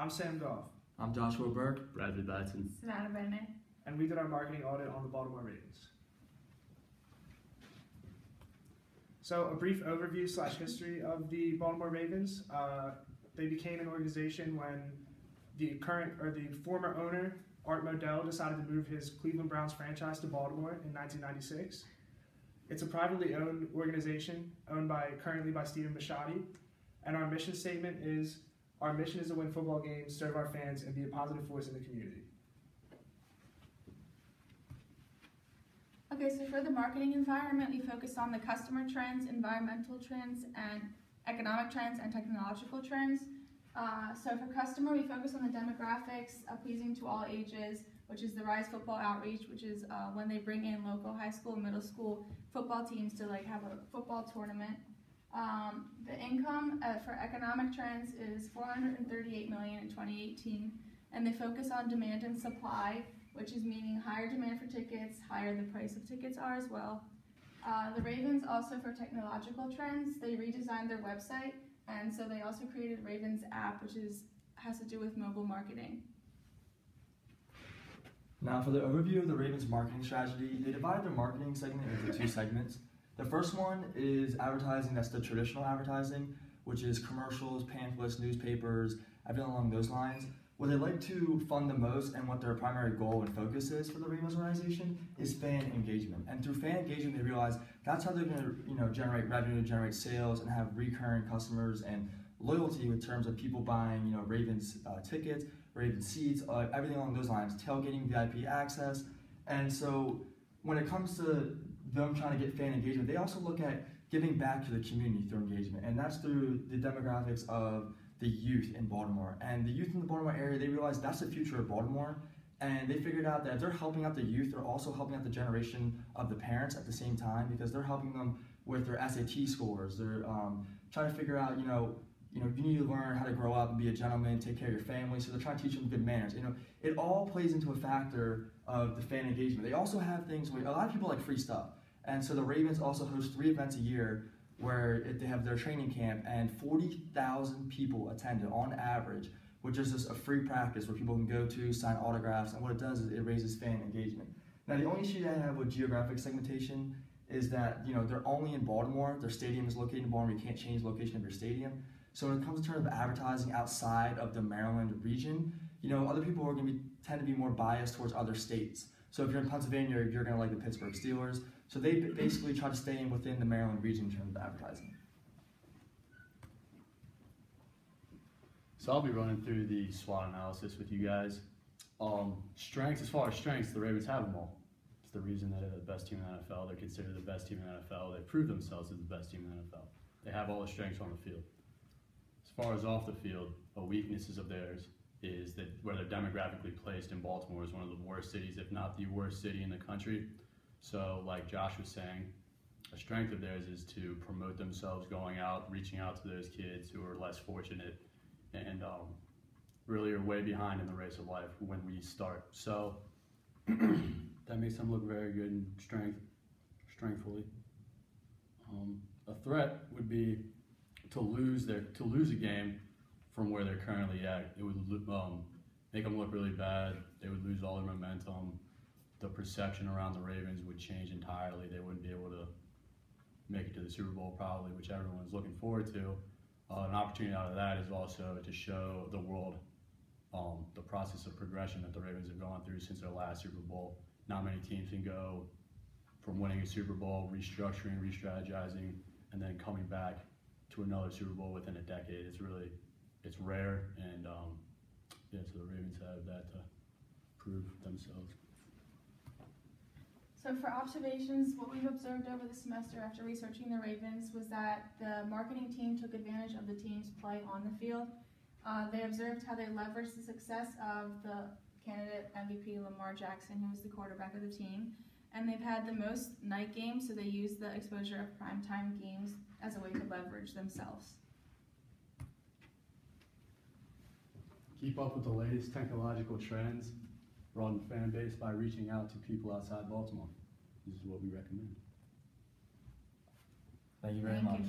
I'm Sam Goff. I'm Joshua Burke. Bradley Batson. Savannah Bennett. And we did our marketing audit on the Baltimore Ravens. So a brief overview / history of the Baltimore Ravens. They became an organization when the former owner, Art Modell, decided to move his Cleveland Browns franchise to Baltimore in 1996. It's a privately owned organization owned currently by Stephen Bisciotti. And our mission statement is, our mission is to win football games, serve our fans, and be a positive force in the community. Okay, so for the marketing environment, we focus on the customer trends, environmental trends, and economic trends and technological trends. So for customer, we focus on the demographics, pleasing to all ages, which is the Rise Football Outreach, which is when they bring in local high school and middle school football teams to have a football tournament. The income for economic trends is $438 million in 2018, and they focus on demand and supply, which is meaning higher demand for tickets, higher the price of tickets are as well. The Ravens also, for technological trends, they redesigned their website, and so they also created Ravens app, which has to do with mobile marketing. Now for the overview of the Ravens marketing strategy, they divide their marketing segment into 2 segments. The first one is advertising, that's the traditional advertising, which is commercials, pamphlets, newspapers, everything along those lines. What they like to fund the most and what their primary goal and focus is for the Ravens organization is fan engagement. And through fan engagement, they realize that's how they're going to generate revenue, generate sales, and have recurring customers and loyalty in terms of people buying Ravens tickets, Ravens seats, everything along those lines, tailgating, VIP access. And so when it comes to them trying to get fan engagement, they also look at giving back to the community through engagement, and that's through the demographics of the youth in Baltimore. And the youth in the Baltimore area, they realize that's the future of Baltimore, and they figured out that if they're helping out the youth, they're also helping out the generation of the parents at the same time, because they're helping them with their SAT scores. They're trying to figure out, you need to learn how to grow up and be a gentleman, take care of your family, so they're trying to teach them good manners. It all plays into a factor of the fan engagement. They also have things where a lot of people like free stuff. And so the Ravens also host 3 events a year where they have their training camp, and 40,000 people attended on average, which is just a free practice where people can go to, sign autographs, and what it does is it raises fan engagement. Now the only issue that I have with geographic segmentation is that they're only in Baltimore, their stadium is located in Baltimore, you can't change the location of your stadium. So when it comes to terms of advertising outside of the Maryland region, other people are going to tend to be more biased towards other states. So if you're in Pennsylvania, you're going to like the Pittsburgh Steelers. So they basically try to stay within the Maryland region in terms of advertising. So I'll be running through the SWOT analysis with you guys. Strengths, as far as strengths, the Ravens have them all. It's the reason that they're the best team in the NFL. They're considered the best team in the NFL. They prove themselves as the best team in the NFL. They have all the strengths on the field. As far as off the field, weaknesses of theirs is that where they're demographically placed in Baltimore is one of the worst cities, if not the worst city in the country. So like Josh was saying, a strength of theirs is to promote themselves, going out, reaching out to those kids who are less fortunate and really are way behind in the race of life when we start. So that makes them look very good in strengthfully. A threat would be to lose a game from where they're currently at. It would make them look really bad. They would lose all their momentum. The perception around the Ravens would change entirely. They wouldn't be able to make it to the Super Bowl probably, which everyone's looking forward to. An opportunity out of that is also to show the world the process of progression that the Ravens have gone through since their last Super Bowl. Not many teams can go from winning a Super Bowl, restructuring, re-strategizing, and then coming back to another Super Bowl within a decade. It's rare, and so the Ravens have that to prove themselves. So for observations, what we've observed over the semester after researching the Ravens was that the marketing team took advantage of the team's play on the field. They observed how they leveraged the success of the candidate MVP Lamar Jackson, who was the quarterback of the team. And they've had the most night games, so they used the exposure of primetime games as a way to leverage themselves. Keep up with the latest technological trends, broaden the fan base by reaching out to people outside Baltimore. This is what we recommend. Thank you very much.